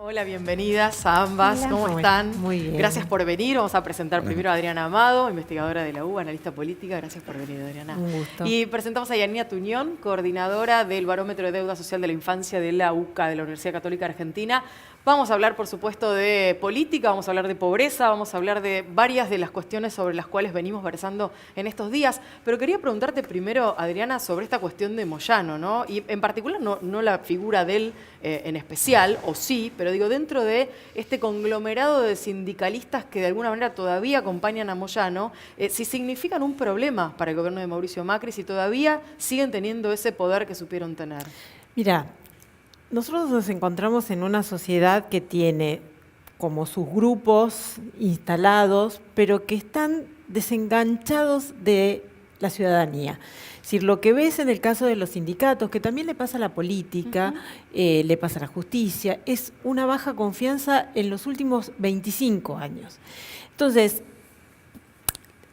Hola, bienvenidas a ambas. Hola, ¿Cómo están? Muy bien. Gracias por venir. Vamos a presentar primero a Adriana Amado, investigadora de la UBA, analista política. Gracias por venir, Adriana. Un gusto. Y presentamos a Yanina Tuñón, coordinadora del Barómetro de Deuda Social de la Infancia de la UCA, de la Universidad Católica Argentina. Vamos a hablar, por supuesto, de política, vamos a hablar de pobreza, vamos a hablar de varias de las cuestiones sobre las cuales venimos versando en estos días. Pero quería preguntarte primero, Adriana, sobre esta cuestión de Moyano, ¿no? Y en particular no la figura de él en especial, o sí, pero digo, dentro de este conglomerado de sindicalistas que de alguna manera todavía acompañan a Moyano, si significan un problema para el gobierno de Mauricio Macri, si todavía siguen teniendo ese poder que supieron tener. Mira, nosotros nos encontramos en una sociedad que tiene como sus grupos instalados, pero que están desenganchados de la ciudadanía. Es decir, lo que ves en el caso de los sindicatos, que también le pasa a la política, le pasa a la justicia, es una baja confianza en los últimos 25 años. Entonces,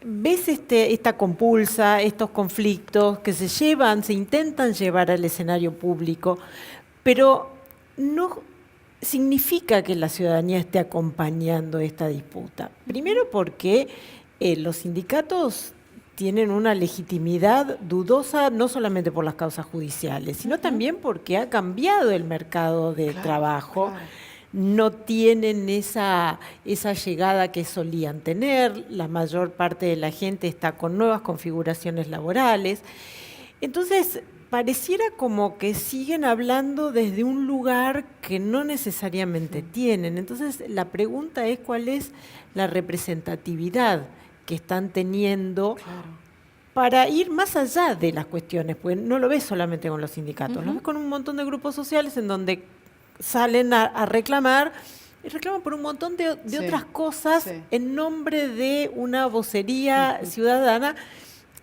ves esta compulsa, estos conflictos que se intentan llevar al escenario público, pero no significa que la ciudadanía esté acompañando esta disputa. Primero porque los sindicatos tienen una legitimidad dudosa no solamente por las causas judiciales, sino también porque ha cambiado el mercado de trabajo. Claro. No tienen esa llegada que solían tener, la mayor parte de la gente está con nuevas configuraciones laborales. Entonces, pareciera como que siguen hablando desde un lugar que no necesariamente tienen. Entonces, la pregunta es cuál es la representatividad que están teniendo para ir más allá de las cuestiones, porque no lo ves solamente con los sindicatos, lo ves con un montón de grupos sociales en donde salen a reclamar, y reclaman por un montón de otras cosas en nombre de una vocería ciudadana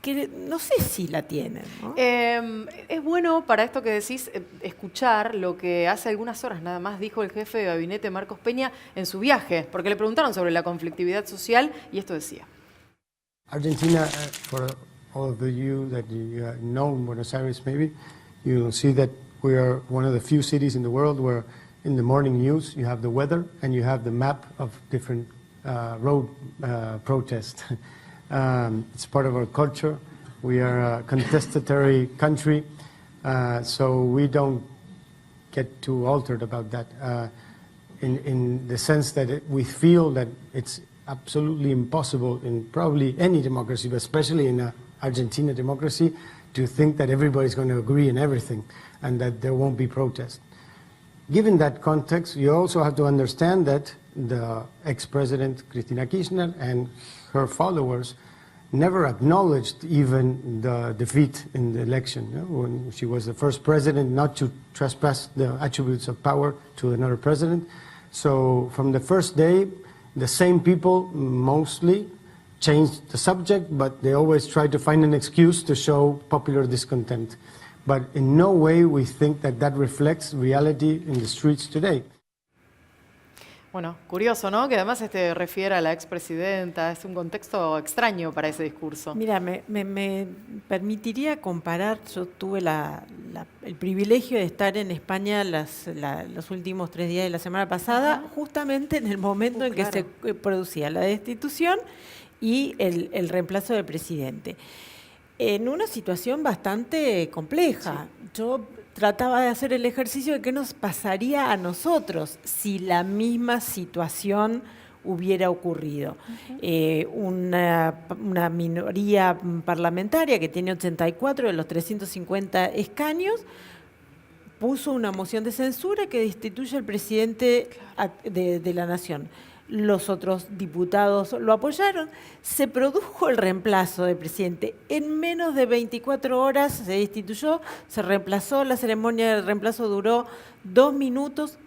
que no sé si la tienen, ¿no? Es bueno para esto que decís escuchar lo que hace algunas horas nada más dijo el jefe de gabinete Marcos Peña en su viaje, porque le preguntaron sobre la conflictividad social y esto decía. Argentina, for all of you that you know in Buenos Aires maybe, you'll see that we are one of the few cities in the world where in the morning news you have the weather and you have the map of different road protests. It's part of our culture. We are a contestatory country, so we don't get too altered about that in the sense that we feel that it's absolutely impossible in probably any democracy, but especially in a Argentina democracy, to think that everybody's going to agree in everything and that there won't be protest. Given that context, you also have to understand that the ex-president Cristina Kirchner and her followers never acknowledged even the defeat in the election. You know, when she was the first president not to trespass the attributes of power to another president. So from the first day, the same people mostly changed the subject, but they always try to find an excuse to show popular discontent. But in no way we think that that reflects reality in the streets today. Bueno, curioso, ¿no? Que además refiere a la expresidenta. Es un contexto extraño para ese discurso. Mira, me permitiría comparar, yo tuve el privilegio de estar en España los últimos 3 días de la semana pasada, justamente en el momento en que se producía la destitución y el reemplazo del presidente. En una situación bastante compleja. Sí. Yo trataba de hacer el ejercicio de qué nos pasaría a nosotros si la misma situación hubiera ocurrido. Una minoría parlamentaria que tiene 84 de los 350 escaños puso una moción de censura que destituye al presidente de la Nación. Los otros diputados lo apoyaron, se produjo el reemplazo del presidente. En menos de 24 horas se destituyó, se reemplazó, la ceremonia de reemplazo duró 2 minutos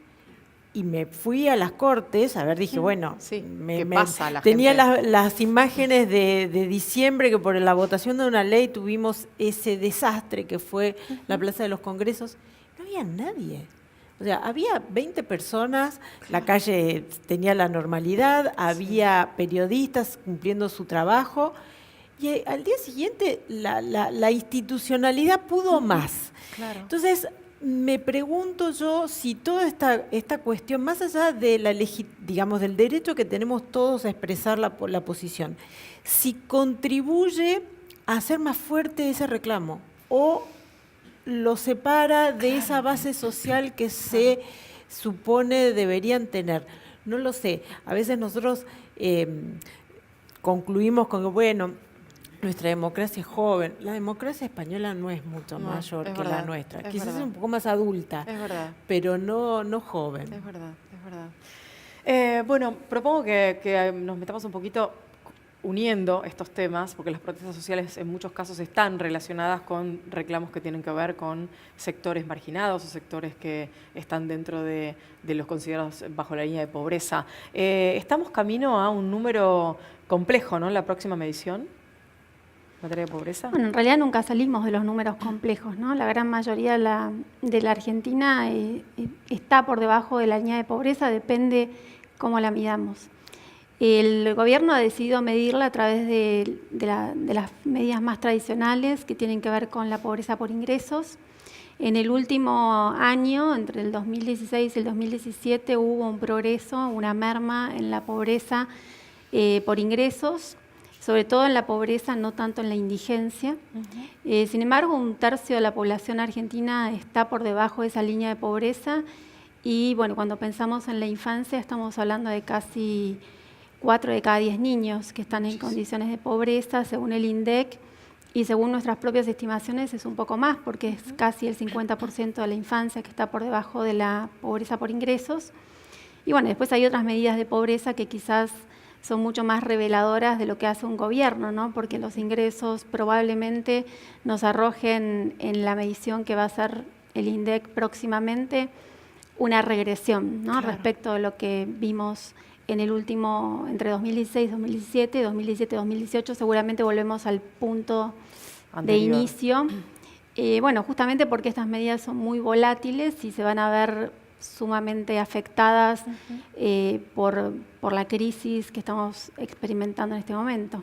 y me fui a las Cortes, dije, bueno, ¿qué pasa? Tenía las imágenes de diciembre que por la votación de una ley tuvimos ese desastre que fue la Plaza de los Congresos, no había nadie. O sea, había 20 personas, la calle tenía la normalidad, había periodistas cumpliendo su trabajo y al día siguiente la institucionalidad pudo más. Claro. Entonces, me pregunto yo si toda esta cuestión, más allá de digamos, del derecho que tenemos todos a expresar la posición, si contribuye a hacer más fuerte ese reclamo o lo separa de esa base social que se supone deberían tener. No lo sé. A veces nosotros concluimos con que, bueno, nuestra democracia es joven. La democracia española no es mucho mayor que la nuestra. Quizás es un poco más adulta, pero no joven. Es verdad. Bueno, propongo que nos metamos un poquito uniendo estos temas, porque las protestas sociales en muchos casos están relacionadas con reclamos que tienen que ver con sectores marginados o sectores que están dentro de los considerados bajo la línea de pobreza. Estamos camino a un número complejo, ¿no?, en la próxima medición en materia de pobreza. Bueno, en realidad nunca salimos de los números complejos, ¿no? La gran mayoría de la Argentina está por debajo de la línea de pobreza, depende cómo la midamos. El gobierno ha decidido medirla a través de las medidas más tradicionales que tienen que ver con la pobreza por ingresos. En el último año, entre el 2016 y el 2017, hubo un progreso, una merma en la pobreza por ingresos, sobre todo en la pobreza, no tanto en la indigencia. Sin embargo, un tercio de la población argentina está por debajo de esa línea de pobreza y, bueno, cuando pensamos en la infancia estamos hablando de casi 4 de cada 10 niños que están en condiciones de pobreza, según el INDEC, y según nuestras propias estimaciones es un poco más, porque es casi el 50% de la infancia que está por debajo de la pobreza por ingresos. Y bueno, después hay otras medidas de pobreza que quizás son mucho más reveladoras de lo que hace un gobierno, ¿no? Porque los ingresos probablemente nos arrojen en la medición que va a hacer el INDEC próximamente una regresión, ¿no? Claro. Respecto de lo que vimos en el último, entre 2016 y 2017, 2017-2018, seguramente volvemos al punto anterior de inicio. Bueno, justamente porque estas medidas son muy volátiles y se van a ver sumamente afectadas por la crisis que estamos experimentando en este momento.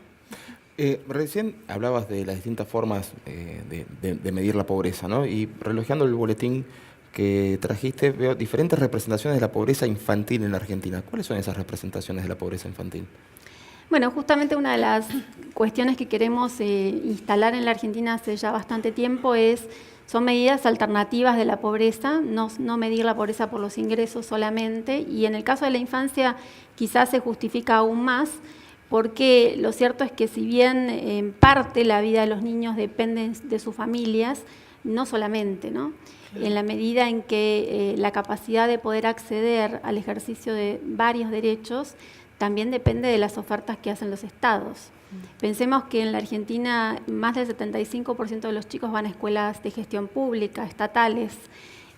Recién hablabas de las distintas formas de medir la pobreza, ¿no? Y relojeando el boletín que trajiste, veo diferentes representaciones de la pobreza infantil en la Argentina. ¿Cuáles son esas representaciones de la pobreza infantil? Bueno, justamente una de las cuestiones que queremos instalar en la Argentina hace ya bastante tiempo son medidas alternativas de la pobreza, no medir la pobreza por los ingresos solamente, y en el caso de la infancia quizás se justifica aún más, porque lo cierto es que si bien en parte la vida de los niños depende de sus familias, no solamente, ¿no? En la medida en que la capacidad de poder acceder al ejercicio de varios derechos también depende de las ofertas que hacen los estados. Pensemos que en la Argentina más del 75% de los chicos van a escuelas de gestión pública, estatales.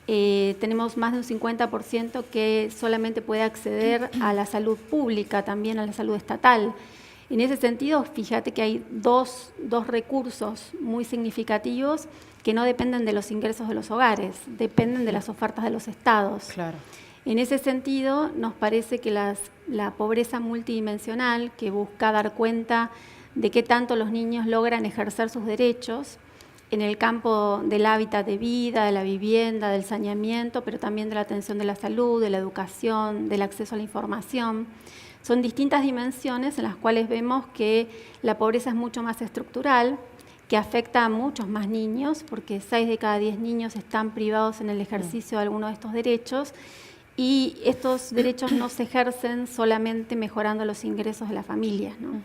Tenemos más de un 50% que solamente puede acceder a la salud pública, también a la salud estatal. En ese sentido, fíjate que hay dos recursos muy significativos que no dependen de los ingresos de los hogares, dependen de las ofertas de los estados. Claro. En ese sentido, nos parece que la pobreza multidimensional, que busca dar cuenta de qué tanto los niños logran ejercer sus derechos en el campo del hábitat de vida, de la vivienda, del saneamiento, pero también de la atención de la salud, de la educación, del acceso a la información. Son distintas dimensiones en las cuales vemos que la pobreza es mucho más estructural, que afecta a muchos más niños, porque 6 de cada 10 niños están privados en el ejercicio de alguno de estos derechos, y estos derechos no se ejercen solamente mejorando los ingresos de las familias, ¿no?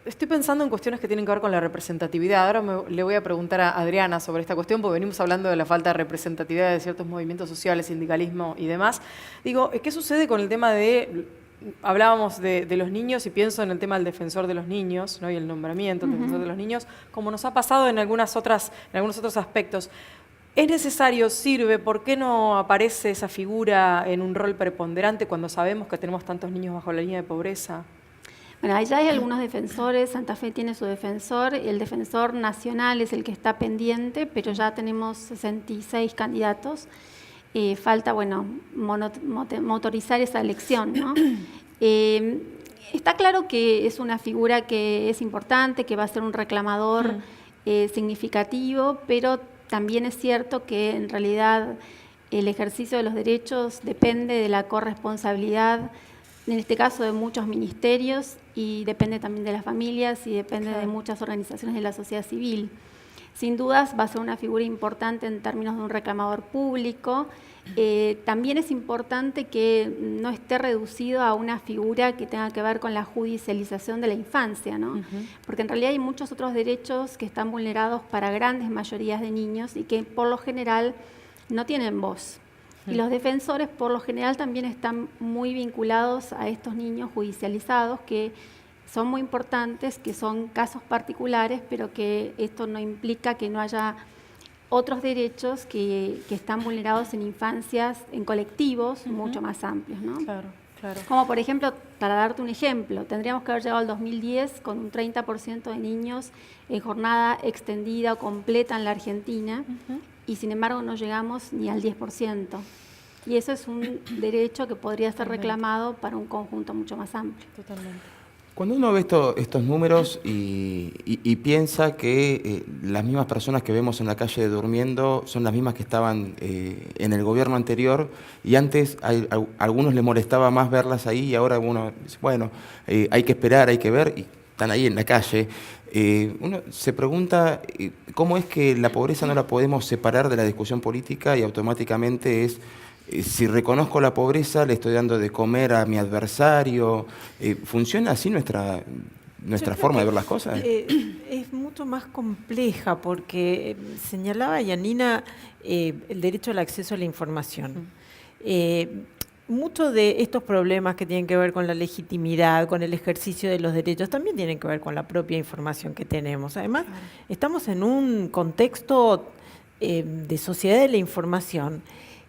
Estoy pensando en cuestiones que tienen que ver con la representatividad. Ahora le voy a preguntar a Adriana sobre esta cuestión, porque venimos hablando de la falta de representatividad de ciertos movimientos sociales, sindicalismo y demás. Digo, ¿qué sucede con el tema de... Hablábamos de los niños y pienso en el tema del defensor de los niños, ¿no? Y el nombramiento del defensor de los niños, como nos ha pasado en algunos otros aspectos. ¿Es necesario, sirve? ¿Por qué no aparece esa figura en un rol preponderante cuando sabemos que tenemos tantos niños bajo la línea de pobreza? Bueno, allá hay algunos defensores, Santa Fe tiene su defensor, el defensor nacional es el que está pendiente, pero ya tenemos 66 candidatos. Falta, bueno, motorizar esa elección, ¿no? Está claro que es una figura que es importante, que va a ser un reclamador significativo, pero también es cierto que en realidad el ejercicio de los derechos depende de la corresponsabilidad, en este caso de muchos ministerios, y depende también de las familias y depende de muchas organizaciones de la sociedad civil. Sin dudas va a ser una figura importante en términos de un reclamador público. También es importante que no esté reducido a una figura que tenga que ver con la judicialización de la infancia, ¿no? Porque en realidad hay muchos otros derechos que están vulnerados para grandes mayorías de niños y que por lo general no tienen voz. Y los defensores por lo general también están muy vinculados a estos niños judicializados, que son muy importantes, que son casos particulares, pero que esto no implica que no haya otros derechos que están vulnerados en infancias, en colectivos mucho más amplios, ¿no? Claro, claro. Como por ejemplo, para darte un ejemplo, tendríamos que haber llegado al 2010 con un 30% de niños en jornada extendida o completa en la Argentina, y sin embargo no llegamos ni al 10%. Y eso es un derecho que podría ser reclamado para un conjunto mucho más amplio. Totalmente. Cuando uno ve estos números y piensa que las mismas personas que vemos en la calle durmiendo son las mismas que estaban en el gobierno anterior, y antes a algunos les molestaba más verlas ahí, y ahora uno dice, bueno, hay que esperar, hay que ver, y están ahí en la calle. Uno se pregunta cómo es que la pobreza no la podemos separar de la discusión política y automáticamente es... Si reconozco la pobreza, le estoy dando de comer a mi adversario. ¿Funciona así nuestra forma de ver las cosas? Es mucho más compleja porque señalaba Yanina el derecho al acceso a la información. Muchos de estos problemas que tienen que ver con la legitimidad, con el ejercicio de los derechos, también tienen que ver con la propia información que tenemos. Además, estamos en un contexto de sociedad de la información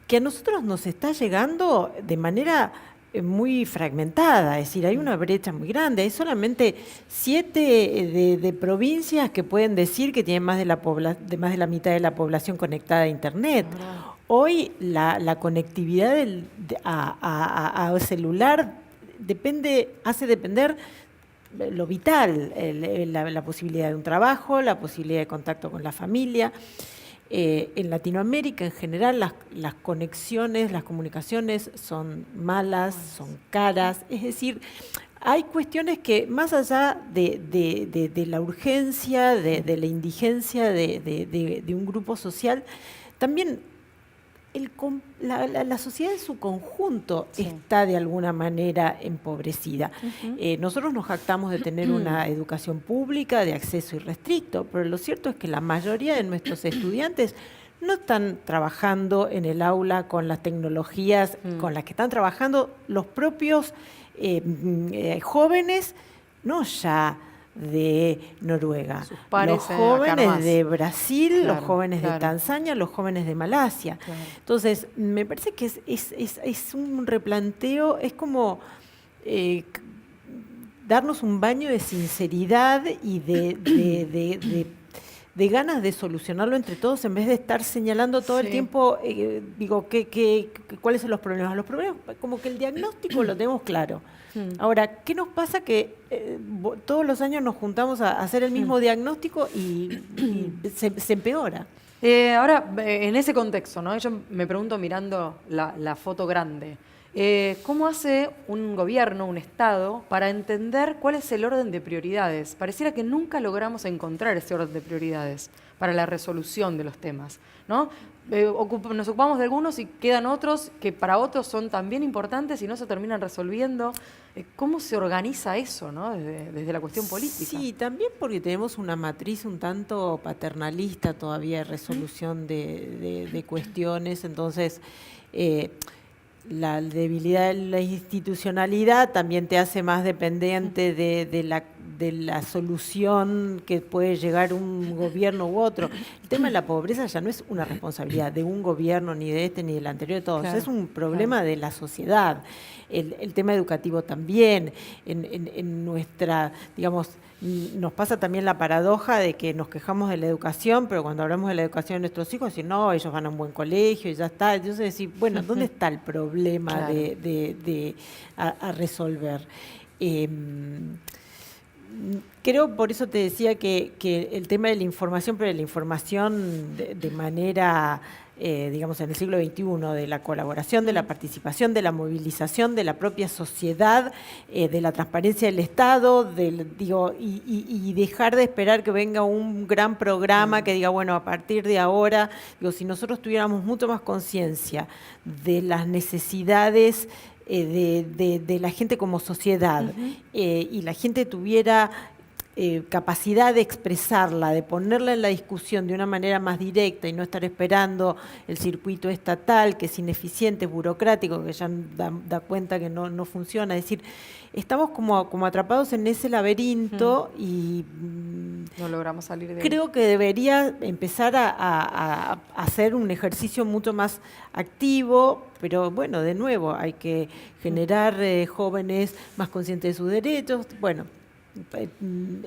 que a nosotros nos está llegando de manera muy fragmentada, es decir, hay una brecha muy grande, hay solamente 7 de provincias que pueden decir que tienen más de la mitad de la población conectada a Internet. Hoy la conectividad a celular hace depender lo vital, la posibilidad de un trabajo, la posibilidad de contacto con la familia. En Latinoamérica en general las conexiones, las comunicaciones son malas, son caras, es decir, hay cuestiones que más allá de la urgencia, de la indigencia de un grupo social, también la sociedad en su conjunto está de alguna manera empobrecida. Nosotros nos jactamos de tener una educación pública de acceso irrestricto, pero lo cierto es que la mayoría de nuestros estudiantes no están trabajando en el aula con las tecnologías con las que están trabajando los propios jóvenes, no ya de Noruega, sus pares, los jóvenes de Brasil, claro, los jóvenes de Tanzania, los jóvenes de Malasia. Claro. Entonces, me parece que es un replanteo, es como darnos un baño de sinceridad y de ganas de solucionarlo entre todos en vez de estar señalando todo el tiempo, cuáles son los problemas. Los problemas, como que el diagnóstico lo tenemos claro. Ahora, ¿qué nos pasa? Que todos los años nos juntamos a hacer el mismo diagnóstico y se empeora. Ahora, en ese contexto, ¿no? Yo me pregunto mirando la foto grande, ¿cómo hace un gobierno, un Estado, para entender cuál es el orden de prioridades? Pareciera que nunca logramos encontrar ese orden de prioridades para la resolución de los temas, ¿no? Nos ocupamos de algunos y quedan otros que para otros son también importantes y no se terminan resolviendo. ¿Cómo se organiza eso, ¿no? desde la cuestión política? Sí, también porque tenemos una matriz un tanto paternalista todavía de resolución de cuestiones, entonces la debilidad de la institucionalidad también te hace más dependiente de la solución que puede llegar un gobierno u otro. El tema de la pobreza ya no es una responsabilidad de un gobierno, ni de este, ni del anterior de todos, es un problema de la sociedad. El tema educativo también, en nuestra, digamos, nos pasa también la paradoja de que nos quejamos de la educación, pero cuando hablamos de la educación de nuestros hijos, decimos, no, ellos van a un buen colegio y ya está. Entonces decir, bueno, ¿dónde está el problema a resolver? Creo, por eso te decía que el tema de la información, pero la información de manera, digamos, en el siglo XXI, de la colaboración, de la participación, de la movilización, de la propia sociedad, de la transparencia del Estado, y dejar de esperar que venga un gran programa que diga, bueno, a partir de ahora, si nosotros tuviéramos mucho más conciencia de las necesidades de la gente como sociedad, y la gente tuviera capacidad de expresarla, de ponerla en la discusión de una manera más directa y no estar esperando el circuito estatal, que es ineficiente, burocrático, que ya da cuenta que no funciona. Es decir, estamos como atrapados en ese laberinto y no logramos salir de creo que debería empezar a hacer un ejercicio mucho más activo, pero bueno, de nuevo, hay que generar jóvenes más conscientes de sus derechos. Bueno,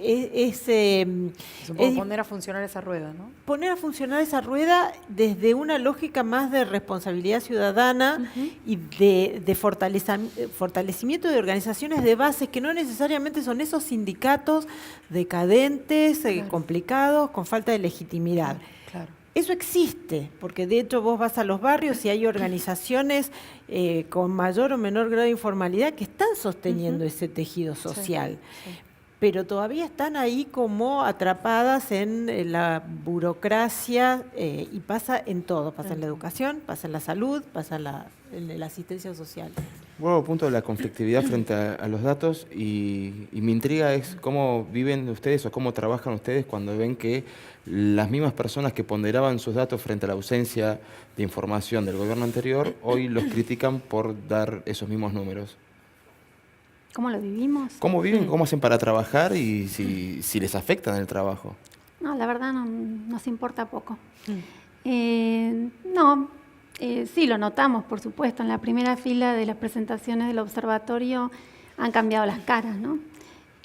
es un poco poner a funcionar esa rueda, ¿no? Poner a funcionar esa rueda desde una lógica más de responsabilidad ciudadana y de fortalecimiento de organizaciones de bases que no necesariamente son esos sindicatos decadentes, complicados, con falta de legitimidad. Claro. Eso existe, porque de hecho vos vas a los barrios y hay organizaciones con mayor o menor grado de informalidad que están sosteniendo ese tejido social. Sí. Pero todavía están ahí como atrapadas en la burocracia y pasa en todo, pasa en la educación, pasa en la salud, pasa en la asistencia social. Bueno, punto de la conflictividad frente a los datos y mi intriga es cómo viven ustedes o cómo trabajan ustedes cuando ven que las mismas personas que ponderaban sus datos frente a la ausencia de información del gobierno anterior, hoy los critican por dar esos mismos números. ¿Cómo lo vivimos? ¿Cómo viven? ¿Cómo hacen para trabajar? Y si les afecta en el trabajo. No, la verdad nos importa poco. Sí, lo notamos, por supuesto. En la primera fila de las presentaciones del observatorio han cambiado las caras, ¿no?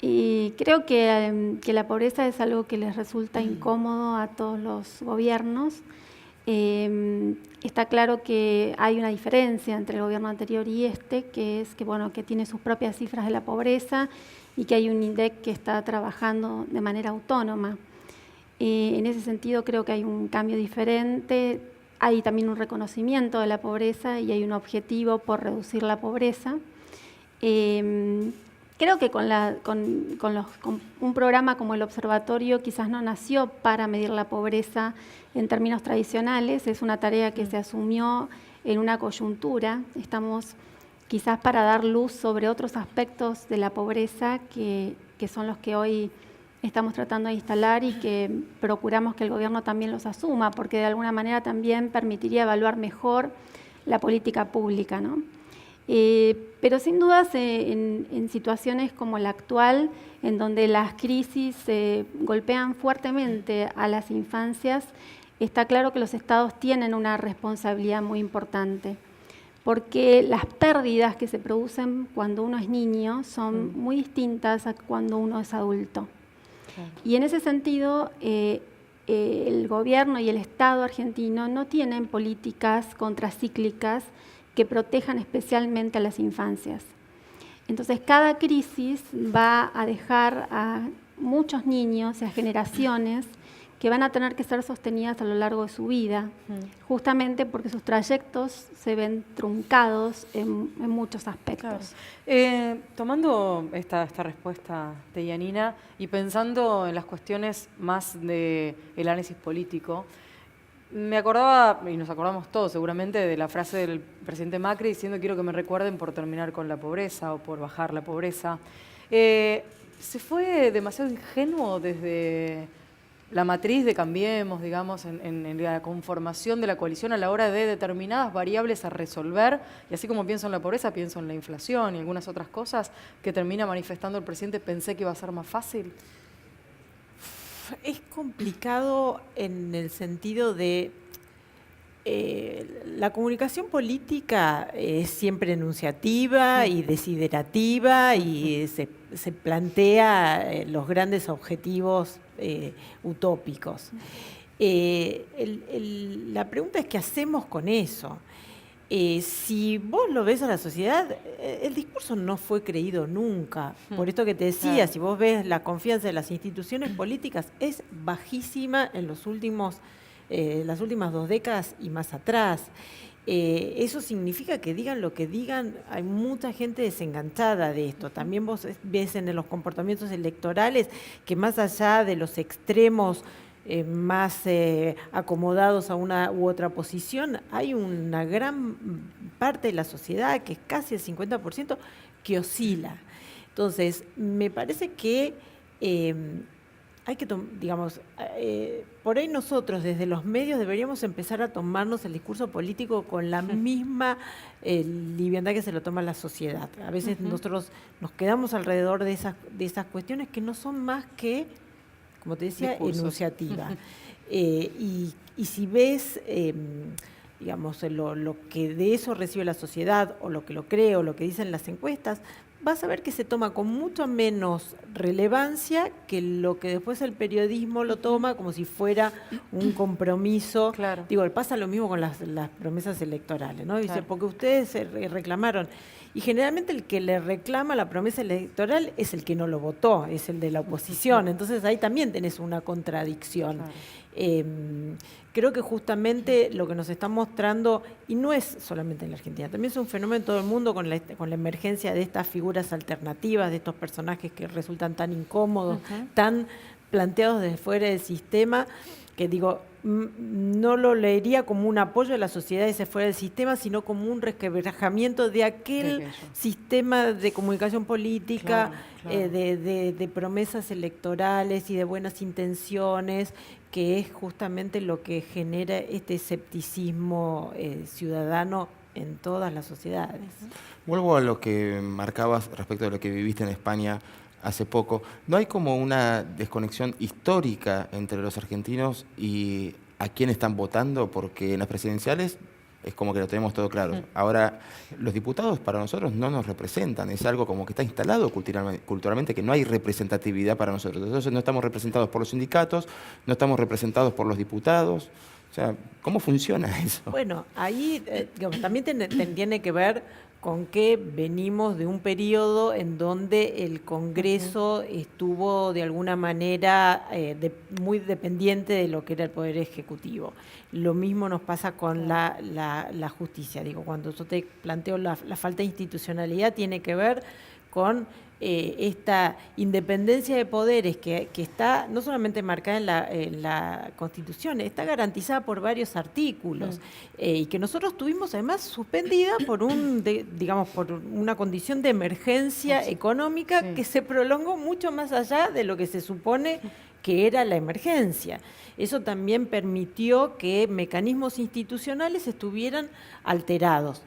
Y creo que la pobreza es algo que les resulta incómodo a todos los gobiernos. Está claro que hay una diferencia entre el gobierno anterior y este, que es que tiene sus propias cifras de la pobreza y que hay un INDEC que está trabajando de manera autónoma. En ese sentido creo que hay un cambio diferente, hay también un reconocimiento de la pobreza y hay un objetivo por reducir la pobreza. Creo que con un programa como el Observatorio quizás no nació para medir la pobreza en términos tradicionales, es una tarea que se asumió en una coyuntura. Estamos quizás para dar luz sobre otros aspectos de la pobreza que son los que hoy estamos tratando de instalar y que procuramos que el gobierno también los asuma, porque de alguna manera también permitiría evaluar mejor la política pública, ¿no? Pero sin dudas en situaciones como la actual, en donde las crisis golpean fuertemente a las infancias, está claro que los estados tienen una responsabilidad muy importante, porque las pérdidas que se producen cuando uno es niño son muy distintas a cuando uno es adulto. Y en ese sentido, el gobierno y el Estado argentino no tienen políticas contracíclicas que protejan especialmente a las infancias. Entonces, cada crisis va a dejar a muchos niños y a generaciones que van a tener que ser sostenidas a lo largo de su vida, justamente porque sus trayectos se ven truncados en muchos aspectos. Claro. Tomando esta respuesta de Yanina y pensando en las cuestiones más del análisis político, me acordaba, y nos acordamos todos seguramente, de la frase del presidente Macri diciendo quiero que me recuerden por terminar con la pobreza o por bajar la pobreza. ¿Se fue demasiado ingenuo desde la matriz de Cambiemos, digamos, en la conformación de la coalición a la hora de determinadas variables a resolver? Y así como pienso en la pobreza, pienso en la inflación y algunas otras cosas que termina manifestando el presidente, pensé que iba a ser más fácil. Es complicado en el sentido de la comunicación política es siempre enunciativa y desiderativa y se plantea los grandes objetivos utópicos. La pregunta es qué hacemos con eso. Si vos lo ves a la sociedad, el discurso no fue creído nunca. Por esto que te decía, Claro. si vos ves la confianza en las instituciones políticas, es bajísima en las últimas 2 décadas y más atrás. Eso significa que digan lo que digan, hay mucha gente desenganchada de esto. También vos ves en los comportamientos electorales que más allá de los extremos más acomodados a una u otra posición, hay una gran parte de la sociedad, que es casi el 50%, que oscila. Entonces, me parece que hay que, digamos, por ahí nosotros desde los medios deberíamos empezar a tomarnos el discurso político con la misma liviandad que se lo toma la sociedad. A veces nosotros nos quedamos alrededor de esas cuestiones que no son más que, como te decía, Discursos. enunciativa. Y si ves, digamos, lo que de eso recibe la sociedad, o lo que lo cree, o lo que dicen las encuestas, vas a ver que se toma con mucho menos relevancia que lo que después el periodismo lo toma como si fuera un compromiso. Claro. Digo, pasa lo mismo con las promesas electorales, ¿no? Dice, Claro. porque ustedes reclamaron. Y generalmente el que le reclama la promesa electoral es el que no lo votó, es el de la oposición. Entonces ahí también tenés una contradicción. Claro. Creo que justamente lo que nos está mostrando, y no es solamente en la Argentina, también es un fenómeno en todo el mundo con la emergencia de estas figuras alternativas, de estos personajes que resultan tan incómodos, tan planteados desde fuera del sistema, que digo, no lo leería como un apoyo de la sociedad ese fuera del sistema, sino como un resquebrajamiento de aquel sistema de comunicación política, Claro, claro. de promesas electorales y de buenas intenciones, que es justamente lo que genera este escepticismo ciudadano en todas las sociedades. Vuelvo a lo que marcabas respecto de lo que viviste en España hace poco. ¿No hay como una desconexión histórica entre los argentinos y a quién están votando? Porque en las presidenciales es como que lo tenemos todo claro. Ahora, los diputados para nosotros no nos representan. Es algo como que está instalado culturalmente, que no hay representatividad para nosotros. Entonces no estamos representados por los sindicatos, no estamos representados por los diputados. O sea, ¿cómo funciona eso? Bueno, ahí digamos, también tiene que ver con que venimos de un periodo en donde el Congreso estuvo de alguna manera muy dependiente de lo que era el Poder Ejecutivo. Lo mismo nos pasa con la justicia. Digo, cuando yo te planteo la falta de institucionalidad, tiene que ver con esta independencia de poderes que está no solamente marcada en la Constitución, está garantizada por varios artículos y que nosotros tuvimos además suspendida por por una condición de emergencia económica que se prolongó mucho más allá de lo que se supone que era la emergencia. Eso también permitió que mecanismos institucionales estuvieran alterados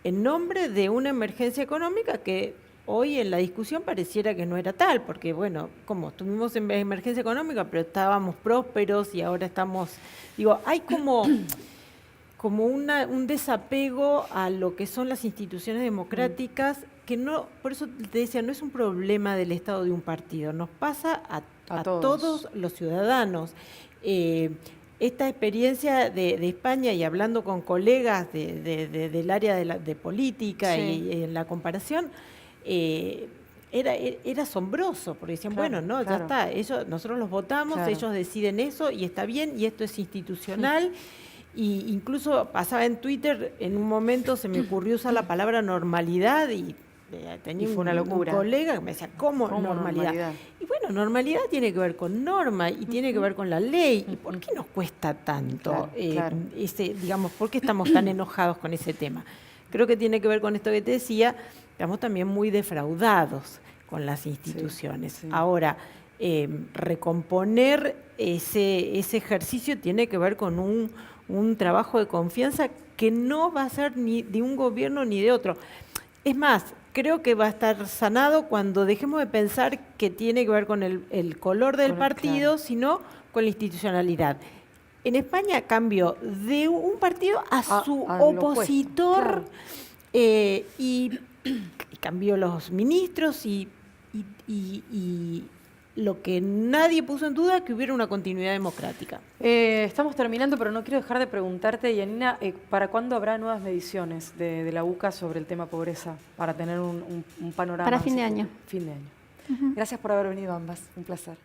en nombre de una emergencia económica que hoy en la discusión pareciera que no era tal, porque bueno, como estuvimos en emergencia económica, pero estábamos prósperos y ahora estamos, digo, hay como un desapego a lo que son las instituciones democráticas, que no, por eso te decía, no es un problema del Estado de un partido, nos pasa a todos los ciudadanos. Esta experiencia de España, y hablando con colegas del área de política y en la comparación, era asombroso, porque decían, bueno, no, ya está, nosotros los votamos, ellos deciden eso y está bien, y esto es institucional. Y incluso pasaba en Twitter, en un momento se me ocurrió usar la palabra normalidad y tenía fue una locura. Un colega que me decía, ¿cómo normalidad? Y bueno, normalidad tiene que ver con norma y tiene que ver con la ley. ¿Y por qué nos cuesta tanto? Digamos, ¿por qué estamos tan enojados con ese tema? Creo que tiene que ver con esto que te decía, estamos también muy defraudados con las instituciones. Ahora, recomponer ese ejercicio tiene que ver con un trabajo de confianza que no va a ser ni de un gobierno ni de otro. Es más, creo que va a estar sanado cuando dejemos de pensar que tiene que ver con el color del partido, sino con la institucionalidad. En España cambió de un partido a su opositor y cambió los ministros y lo que nadie puso en duda, que hubiera una continuidad democrática. Estamos terminando, pero no quiero dejar de preguntarte, Yanina, ¿para cuándo habrá nuevas mediciones de la UCA sobre el tema pobreza? Para tener un panorama. Para fin de año. Fin de año. Gracias por haber venido ambas, un placer.